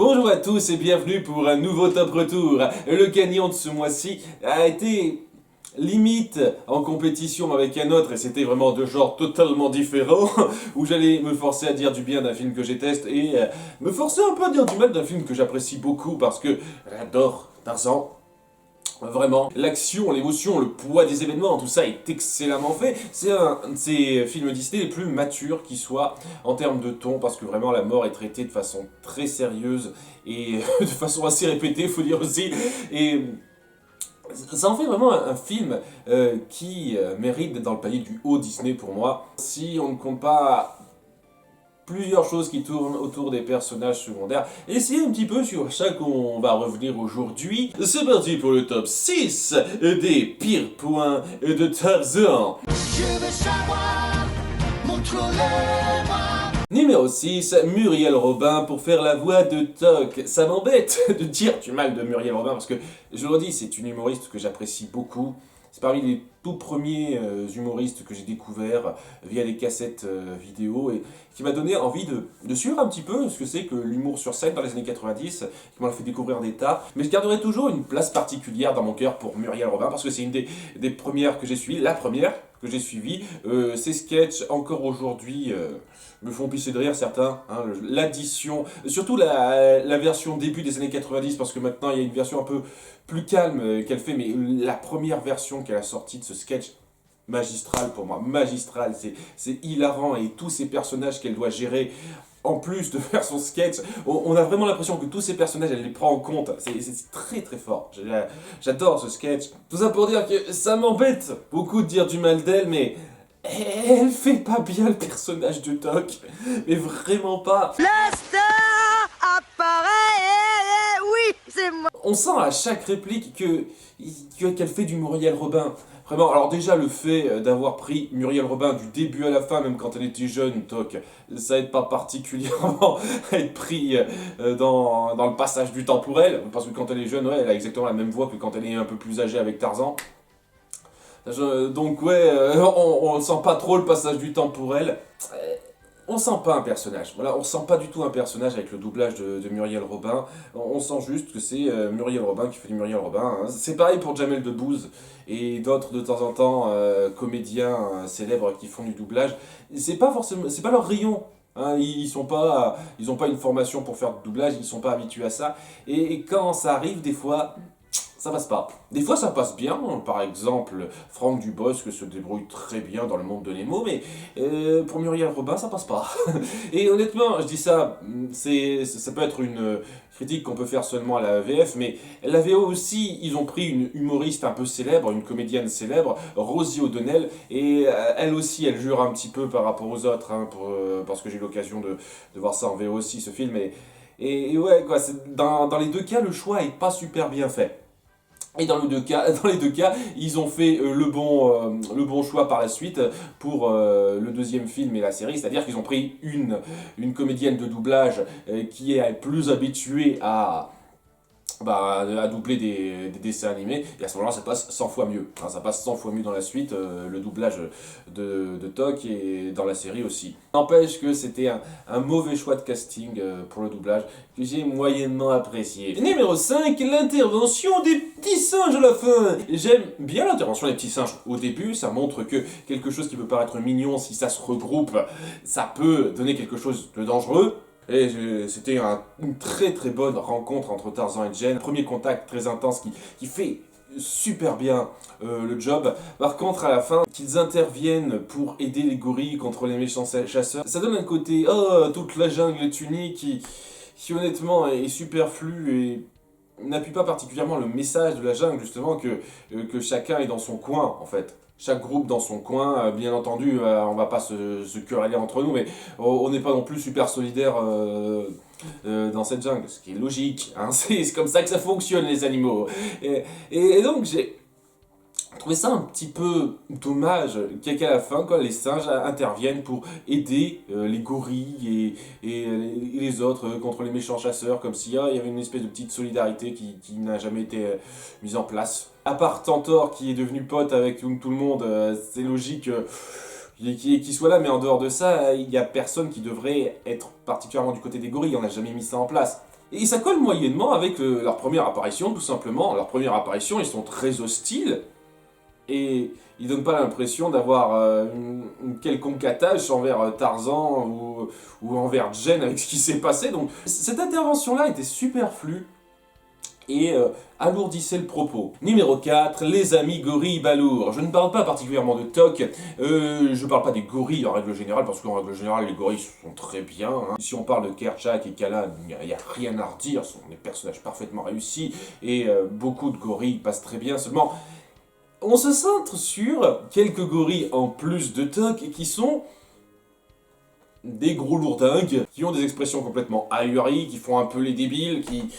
Bonjour à tous et bienvenue pour un nouveau top retour. Le gagnant de ce mois-ci a été limite en compétition avec un autre et c'était vraiment de genre totalement différent où j'allais me forcer à dire du bien d'un film que je déteste et me forcer un peu à dire du mal d'un film que j'apprécie beaucoup parce que j'adore Tarzan. Vraiment, l'action, l'émotion, le poids des événements, tout ça est excellemment fait. C'est un de ces films Disney les plus matures qui soit en termes de ton, parce que vraiment la mort est traitée de façon très sérieuse et de façon assez répétée, faut dire aussi. Et ça en fait vraiment un film qui mérite d'être dans le palier du haut Disney pour moi. Si on ne compte pas plusieurs choses qui tournent autour des personnages secondaires. Et c'est un petit peu sur ça qu'on va revenir aujourd'hui. C'est parti pour le top 6 des pires points de Tarzan. Je veux savoir, montre-le-moi. Numéro 6, Muriel Robin pour faire la voix de Toc. Ça m'embête de dire du mal de Muriel Robin parce que, je le redis, c'est une humoriste que j'apprécie beaucoup. C'est parmi les tout premiers humoristes que j'ai découvert via les cassettes vidéo et qui m'a donné envie de suivre un petit peu ce que c'est que l'humour sur scène dans les années 90, qui m'a fait découvrir des tas. Mais je garderai toujours une place particulière dans mon cœur pour Muriel Robin parce que c'est une des premières que j'ai suivies, la première que j'ai suivie. Ces sketchs, encore aujourd'hui, me font pisser de rire certains. Hein, l'addition, surtout la version début des années 90 parce que maintenant il y a une version un peu plus calme qu'elle fait, mais la première version qu'elle a sortie de ce sketch, magistral pour moi, magistral, c'est hilarant et tous ces personnages qu'elle doit gérer, en plus de faire son sketch, on a vraiment l'impression que tous ces personnages, elle les prend en compte, c'est très très fort, j'adore ce sketch. Tout ça pour dire que ça m'embête beaucoup de dire du mal d'elle, mais elle fait pas bien le personnage de Toc, mais vraiment pas. La star apparaît, oui, c'est moi. On sent à chaque réplique qu'elle fait du Muriel Robin. Vraiment, alors déjà le fait d'avoir pris Muriel Robin du début à la fin, même quand elle était jeune, Toc, ça aide pas particulièrement à être pris dans le passage du temps pour elle, parce que quand elle est jeune, ouais, elle a exactement la même voix que quand elle est un peu plus âgée avec Tarzan. Donc ouais, on ne sent pas trop le passage du temps pour elle. On sent pas un personnage, voilà, on sent pas du tout un personnage avec le doublage de Muriel Robin, on sent juste que c'est Muriel Robin qui fait du Muriel Robin, hein. C'est pareil pour Jamel Debbouze et d'autres de temps en temps comédiens célèbres qui font du doublage, c'est pas forcément, c'est pas leur rayon. Hein, ils ont pas une formation pour faire du doublage, ils sont pas habitués à ça, et quand ça arrive des fois, ça passe pas. Des fois ça passe bien, par exemple Franck Dubosc se débrouille très bien dans le monde de Nemo, mais pour Muriel Robin ça passe pas. Et honnêtement, je dis ça, ça peut être une critique qu'on peut faire seulement à la VF, mais la VO aussi, ils ont pris une humoriste un peu célèbre, une comédienne célèbre, Rosie O'Donnell, et elle aussi, elle jure un petit peu par rapport aux autres, hein, parce que j'ai eu l'occasion de voir ça en VO aussi, ce film, et ouais, quoi, dans les deux cas, le choix est pas super bien fait. Et dans les deux cas, ils ont fait le bon choix par la suite pour le deuxième film et la série, c'est-à-dire qu'ils ont pris une comédienne de doublage qui est plus habituée à doubler des dessins animés, et à ce moment-là ça passe 100 fois mieux. Hein, ça passe 100 fois mieux dans la suite, le doublage de Toc et dans la série aussi. N'empêche que c'était un mauvais choix de casting pour le doublage, que j'ai moyennement apprécié. Et numéro 5, l'intervention des petits singes à la fin. J'aime bien l'intervention des petits singes. Au début, ça montre que quelque chose qui peut paraître mignon, si ça se regroupe, ça peut donner quelque chose de dangereux. Et c'était une très très bonne rencontre entre Tarzan et Jane. Premier contact très intense qui fait super bien le job. Par contre, à la fin, qu'ils interviennent pour aider les gorilles contre les méchants chasseurs, ça donne un côté « Oh, toute la jungle est unie » qui honnêtement est superflu et n'appuie pas particulièrement le message de la jungle, justement, que chacun est dans son coin, en fait. Chaque groupe dans son coin, bien entendu, on va pas se quereller entre nous, mais on n'est pas non plus super solidaires dans cette jungle, ce qui est logique, hein, c'est comme ça que ça fonctionne les animaux. Et donc j'ai trouvé ça un petit peu dommage qu'à la fin, quand les singes interviennent pour aider les gorilles et les autres contre les méchants chasseurs, comme s'il y avait une espèce de petite solidarité qui n'a jamais été mise en place. À part Tantor qui est devenu pote avec tout le monde, c'est logique qu'il soit là, mais en dehors de ça, il n'y a personne qui devrait être particulièrement du côté des gorilles, on n'a jamais mis ça en place. Et ça colle moyennement avec leur première apparition, tout simplement. Leur première apparition, ils sont très hostiles. Et ils donnent pas l'impression d'avoir une quelconque attache envers Tarzan ou envers Jen avec ce qui s'est passé. Donc cette intervention-là était superflue et alourdissait le propos. Numéro 4, les amis gorilles balourds. Je ne parle pas particulièrement de Toc, je parle pas des gorilles en règle générale, parce qu'en règle générale, les gorilles sont très bien. Hein. Si on parle de Kerchak et Kala, il n'y a rien à redire, ce sont des personnages parfaitement réussis, et beaucoup de gorilles passent très bien, seulement on se centre sur quelques gorilles en plus de Toc, qui sont des gros lourdingues, qui ont des expressions complètement ahuries, qui font un peu les débiles, qui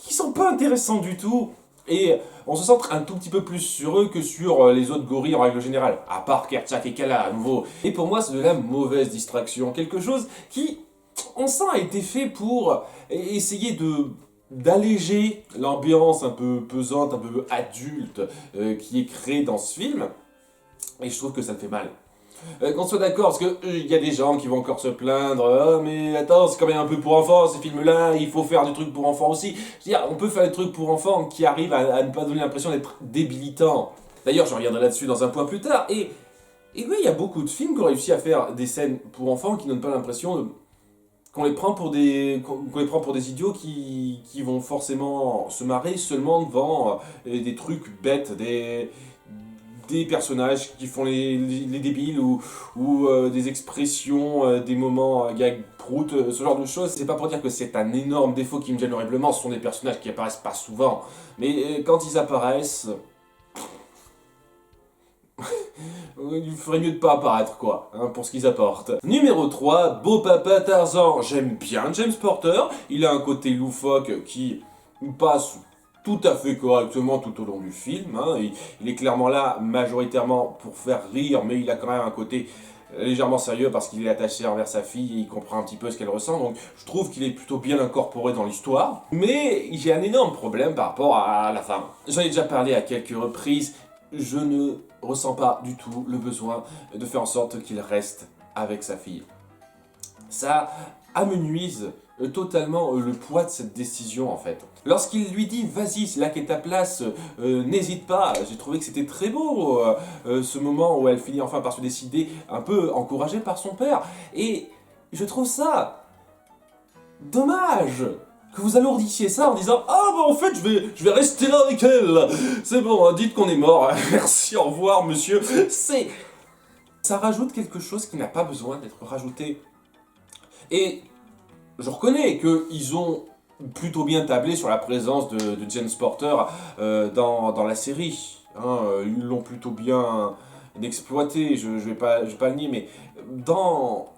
sont pas intéressants du tout. Et on se centre un tout petit peu plus sur eux que sur les autres gorilles en règle générale, à part Kerchak et Kala à nouveau. Et pour moi, c'est de la mauvaise distraction, quelque chose qui, on sent, a été fait pour essayer d'alléger l'ambiance un peu pesante, un peu adulte qui est créée dans ce film. Et je trouve que ça le fait mal. Qu'on soit d'accord, parce que y a des gens qui vont encore se plaindre. Oh, mais attends, c'est quand même un peu pour enfants, ces films-là, il faut faire des trucs pour enfants aussi. Je veux dire, on peut faire des trucs pour enfants qui arrivent à ne pas donner l'impression d'être débilitants. D'ailleurs, je reviendrai là-dessus dans un point plus tard. Et oui, il y a beaucoup de films qui ont réussi à faire des scènes pour enfants qui donnent pas l'impression qu'on les prend pour des idiots qui vont forcément se marrer seulement devant des trucs bêtes, des personnages qui font les débiles ou des expressions, des moments gag prout, ce genre de choses. C'est pas pour dire que c'est un énorme défaut qui me gêne horriblement, ce sont des personnages qui apparaissent pas souvent. Mais quand ils apparaissent, il ferait mieux de pas apparaître quoi, hein, pour ce qu'ils apportent. Numéro 3, Beau Papa Tarzan. J'aime bien James Porter, il a un côté loufoque qui passe tout à fait correctement tout au long du film. Hein. Il est clairement là majoritairement pour faire rire, mais il a quand même un côté légèrement sérieux parce qu'il est attaché envers sa fille et il comprend un petit peu ce qu'elle ressent. Donc je trouve qu'il est plutôt bien incorporé dans l'histoire. Mais j'ai un énorme problème par rapport à la femme. J'en ai déjà parlé à quelques reprises. Je ne ressens pas du tout le besoin de faire en sorte qu'il reste avec sa fille. Ça amenuise totalement le poids de cette décision en fait. Lorsqu'il lui dit vas-y, c'est là qu'est ta place, n'hésite pas, j'ai trouvé que c'était très beau ce moment où elle finit enfin par se décider, un peu encouragée par son père. Et je trouve ça dommage que vous alourdissiez ça en disant ah bah en fait je vais rester là avec elle, c'est bon, hein, dites qu'on est mort, merci, au revoir monsieur. Ça rajoute quelque chose qui n'a pas besoin d'être rajouté. Et je reconnais qu'ils ont plutôt bien tablé sur la présence de James Porter dans la série. Hein, ils l'ont plutôt bien exploité, je vais pas le nier, mais dans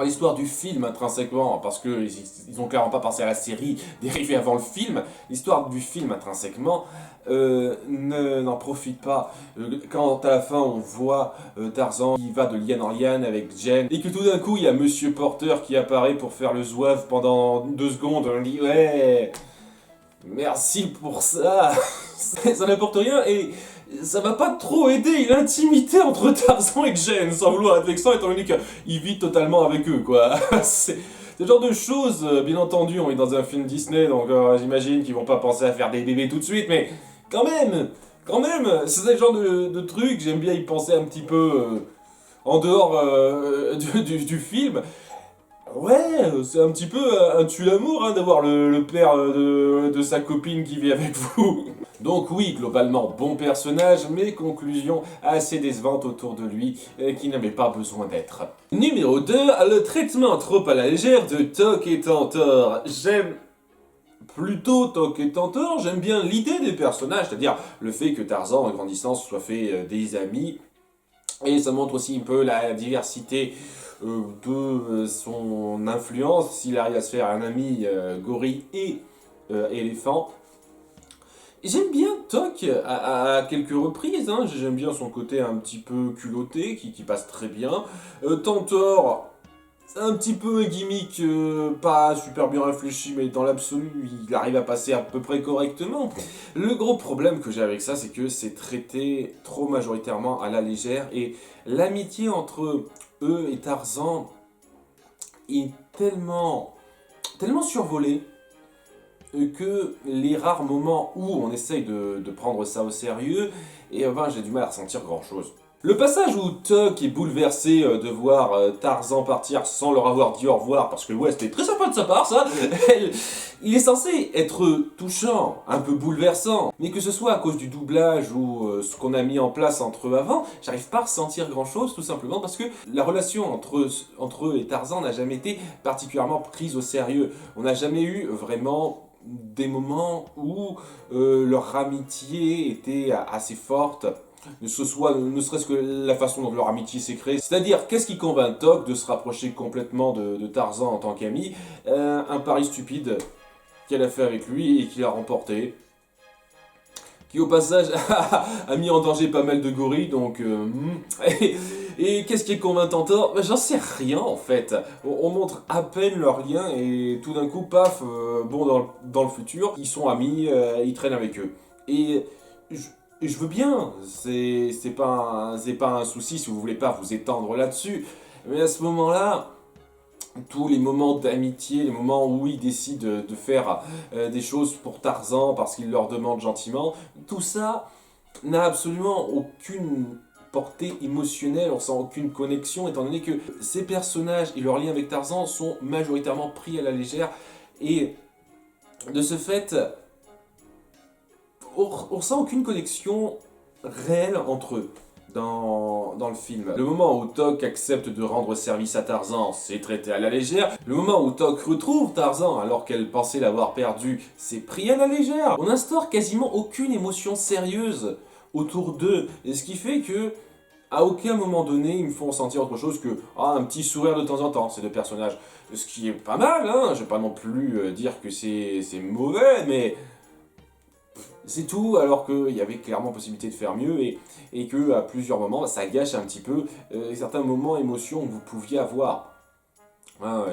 l'histoire du film intrinsèquement, parce qu'ils ont clairement pas pensé à la série dérivée avant le film, l'histoire du film intrinsèquement n'en profite pas. Quand à la fin on voit Tarzan qui va de liane en liane avec Jen, et que tout d'un coup il y a Monsieur Porter qui apparaît pour faire le zouave pendant 2 secondes, on dit ouais, merci pour ça, ça n'apporte rien et ça m'a pas trop aidé l'intimité entre Tarzan et Jen, sans vouloir être vexant étant donné qu'il vit totalement avec eux quoi. C'est ce genre de choses, bien entendu, on est dans un film Disney, donc j'imagine qu'ils vont pas penser à faire des bébés tout de suite, mais quand même, c'est le genre de truc, j'aime bien y penser un petit peu en dehors du film. Ouais, c'est un petit peu un tue-l'amour hein, d'avoir le père de sa copine qui vit avec vous. Donc oui, globalement, bon personnage, mais conclusion assez décevante autour de lui, qui n'avait pas besoin d'être. Numéro 2, le traitement trop à la légère de Toc et Tantor. J'aime plutôt Toc et Tantor, j'aime bien l'idée des personnages, c'est-à-dire le fait que Tarzan, en grandissant, se soit fait des amis, et ça montre aussi un peu la diversité de son influence, s'il arrive à se faire un ami gorille et éléphant. J'aime bien Toc à quelques reprises, hein. J'aime bien son côté un petit peu culotté qui passe très bien. Tantor, c'est un petit peu un gimmick pas super bien réfléchi, mais dans l'absolu, il arrive à passer à peu près correctement. Le gros problème que j'ai avec ça, c'est que c'est traité trop majoritairement à la légère et l'amitié entre eux et Tarzan est tellement tellement survolé que les rares moments où on essaye de prendre ça au sérieux, et ben j'ai du mal à ressentir grand chose. Le passage où Tuck est bouleversé de voir Tarzan partir sans leur avoir dit au revoir, parce que ouais, c'était très sympa de sa part ça, il est censé être touchant, un peu bouleversant, mais que ce soit à cause du doublage ou ce qu'on a mis en place entre eux avant, j'arrive pas à ressentir grand chose tout simplement parce que la relation entre eux et Tarzan n'a jamais été particulièrement prise au sérieux. On n'a jamais eu vraiment des moments où leur amitié était assez forte. Ne serait-ce que la façon dont leur amitié s'est créée. C'est-à-dire, qu'est-ce qui convainc Toc de se rapprocher complètement de Tarzan en tant qu'ami? Un pari stupide qu'elle a fait avec lui et qu'il a remporté. Qui au passage a mis en danger pas mal de gorilles, donc... Et qu'est-ce qui est convaincant? J'en sais rien en fait. On montre à peine leur lien et tout d'un coup, paf, dans le futur, ils sont amis, ils traînent avec eux. Et je veux bien, c'est pas un souci si vous voulez pas vous étendre là-dessus. Mais à ce moment-là, tous les moments d'amitié, les moments où ils décident de faire des choses pour Tarzan parce qu'il leur demande gentiment, tout ça n'a absolument aucune portée émotionnelle, on sent aucune connexion étant donné que ces personnages et leurs liens avec Tarzan sont majoritairement pris à la légère et de ce fait, on sent aucune connexion réelle entre eux. Dans le film. Le moment où Toc accepte de rendre service à Tarzan, c'est traité à la légère. Le moment où Toc retrouve Tarzan alors qu'elle pensait l'avoir perdu, c'est pris à la légère. On instaure quasiment aucune émotion sérieuse autour d'eux. Et ce qui fait que, à aucun moment donné, ils me font sentir autre chose que un petit sourire de temps en temps, ces deux personnages. Ce qui est pas mal, hein. Je vais pas non plus dire que c'est mauvais, mais... c'est tout, alors qu'il y avait clairement possibilité de faire mieux et que à plusieurs moments, ça gâche un petit peu certains moments émotions que vous pouviez avoir.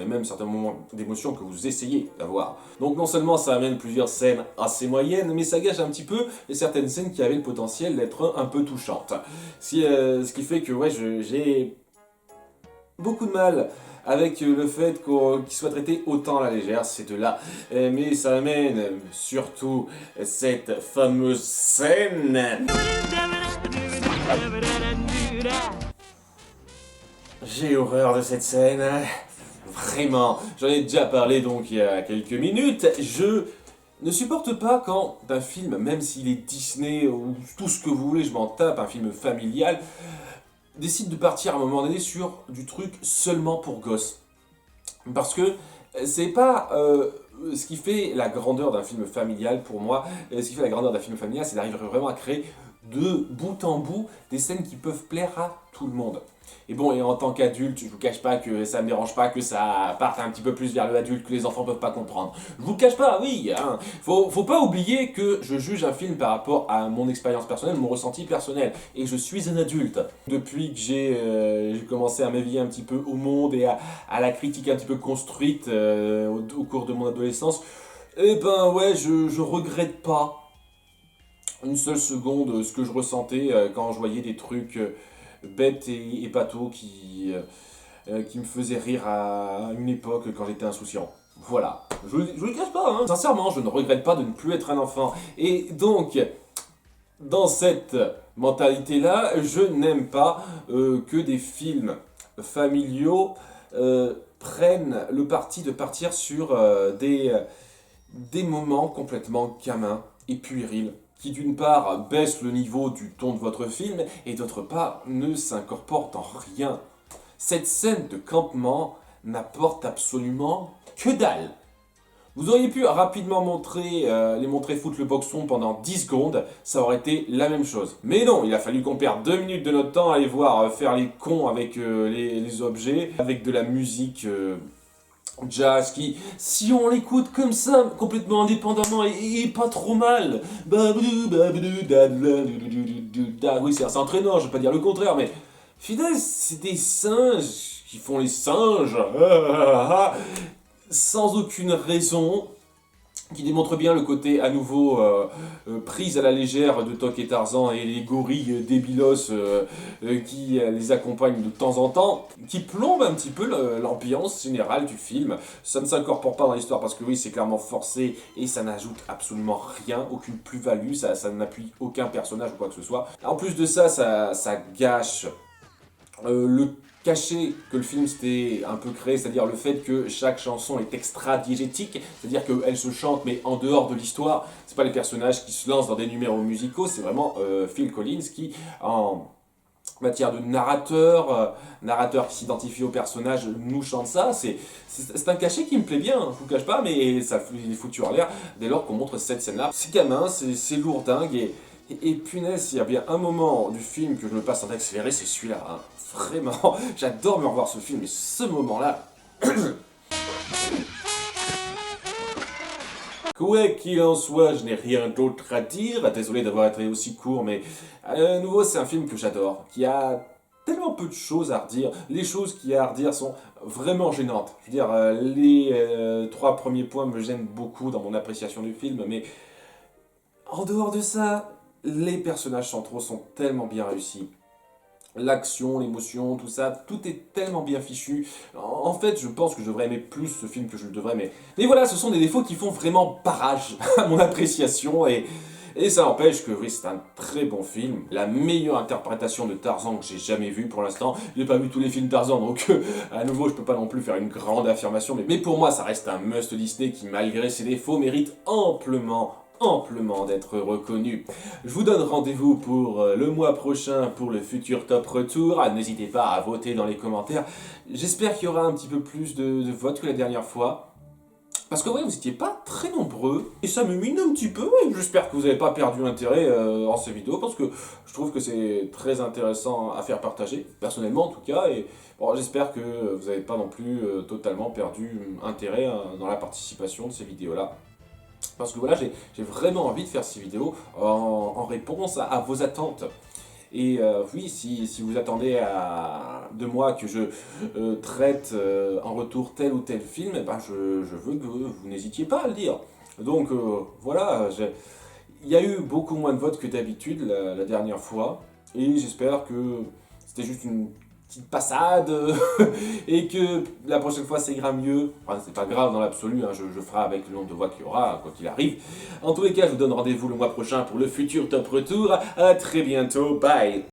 Et même certains moments d'émotion que vous essayez d'avoir. Donc non seulement ça amène plusieurs scènes assez moyennes, mais ça gâche un petit peu certaines scènes qui avaient le potentiel d'être un peu touchantes. Ce qui fait que ouais, j'ai beaucoup de mal avec le fait qu'il soit traité autant à la légère, ces deux-là. Mais ça amène surtout cette fameuse scène. J'ai horreur de cette scène. Vraiment. J'en ai déjà parlé donc il y a quelques minutes. Je ne supporte pas quand un film, même s'il est Disney ou tout ce que vous voulez, je m'en tape, un film familial, décide de partir à un moment donné sur du truc seulement pour gosses. Parce que c'est pas ce qui fait la grandeur d'un film familial pour moi. Ce qui fait la grandeur d'un film familial, c'est d'arriver vraiment à créer de bout en bout des scènes qui peuvent plaire à tout le monde. Et bon, et en tant qu'adulte, je vous cache pas que ça me dérange pas que ça parte un petit peu plus vers le adulte que les enfants peuvent pas comprendre. Je vous le cache pas, oui, hein. Faut pas oublier que je juge un film par rapport à mon expérience personnelle, mon ressenti personnel. Et je suis un adulte. Depuis que j'ai commencé à m'éveiller un petit peu au monde et à la critique un petit peu construite au cours de mon adolescence, eh ben ouais, je regrette pas une seule seconde ce que je ressentais quand je voyais des trucs bêtes et patos qui me faisaient rire à une époque quand j'étais insouciant. Voilà, je vous le cache pas, hein. Sincèrement, je ne regrette pas de ne plus être un enfant. Et donc, dans cette mentalité-là, je n'aime pas que des films familiaux prennent le parti de partir sur des moments complètement gamins et puérils, qui d'une part baisse le niveau du ton de votre film et d'autre part ne s'incorpore dans rien. Cette scène de campement n'apporte absolument que dalle. Vous auriez pu rapidement les montrer foutre le boxon pendant 10 secondes, ça aurait été la même chose. Mais non, il a fallu qu'on perde 2 minutes de notre temps à aller voir faire les cons avec les objets, avec de la musique... jazz qui, si on l'écoute comme ça, complètement indépendamment et pas trop mal, oui c'est entraînant, je vais pas dire le contraire, mais finalement c'est des singes qui font les singes, sans aucune raison, qui démontre bien le côté à nouveau prise à la légère de Toc et Tarzan et les gorilles débilos qui les accompagnent de temps en temps, qui plombe un petit peu l'ambiance générale du film. Ça ne s'incorpore pas dans l'histoire parce que oui, c'est clairement forcé et ça n'ajoute absolument rien, aucune plus-value, ça n'appuie aucun personnage ou quoi que ce soit. En plus de ça, ça gâche le cachet que le film s'était un peu créé, c'est-à-dire le fait que chaque chanson est extra-diégétique, c'est-à-dire qu'elle se chante mais en dehors de l'histoire. C'est pas les personnages qui se lancent dans des numéros musicaux, c'est vraiment Phil Collins qui, en matière de narrateur qui s'identifie au personnage, nous chante ça. C'est un cachet qui me plaît bien, je vous cache pas, mais ça il est foutu en l'air dès lors qu'on montre cette scène-là. C'est gamin, c'est lourdingue et punaise, il y a bien un moment du film que je me passe en accéléré, c'est celui-là. Hein. Vraiment, j'adore me revoir ce film, mais ce moment-là... Quoi qu'il en soit, je n'ai rien d'autre à dire. Désolé d'avoir été aussi court, mais à nouveau, c'est un film que j'adore, qui a tellement peu de choses à redire. Les choses qu'il y a à redire sont vraiment gênantes. Je veux dire, les 3 premiers points me gênent beaucoup dans mon appréciation du film, mais en dehors de ça, les personnages centraux sont tellement bien réussis. L'action, l'émotion, tout ça, tout est tellement bien fichu. En fait, je pense que je devrais aimer plus ce film que je le devrais, mais voilà, ce sont des défauts qui font vraiment barrage à mon appréciation, et ça empêche que oui, c'est un très bon film. La meilleure interprétation de Tarzan que j'ai jamais vue pour l'instant. J'ai pas vu tous les films Tarzan, donc à nouveau, je peux pas non plus faire une grande affirmation, mais pour moi, ça reste un must Disney qui, malgré ses défauts, mérite amplement d'être reconnu. Je vous donne rendez-vous pour le mois prochain pour le futur top retour. N'hésitez pas à voter dans les commentaires. J'espère qu'il y aura un petit peu plus de votes que la dernière fois. Parce que ouais, vous n'étiez pas très nombreux. Et ça me mine un petit peu. Et j'espère que vous n'avez pas perdu intérêt en ces vidéos. Parce que je trouve que c'est très intéressant à faire partager. Personnellement en tout cas. Et bon, j'espère que vous n'avez pas non plus totalement perdu intérêt dans la participation de ces vidéos-là. Parce que voilà, j'ai vraiment envie de faire ces vidéos en réponse à vos attentes. Et oui, si vous attendez de moi que je traite en retour tel ou tel film, eh ben je veux que vous n'hésitiez pas à le dire. Donc voilà, il y a eu beaucoup moins de votes que d'habitude la dernière fois. Et j'espère que c'était juste une petite passade et que la prochaine fois ça ira mieux. Enfin, c'est pas grave dans l'absolu, hein, je ferai avec le nombre de voix qu'il y aura, quoi qu'il arrive. En tous les cas, je vous donne rendez-vous le mois prochain pour le futur top retour. À très bientôt, bye.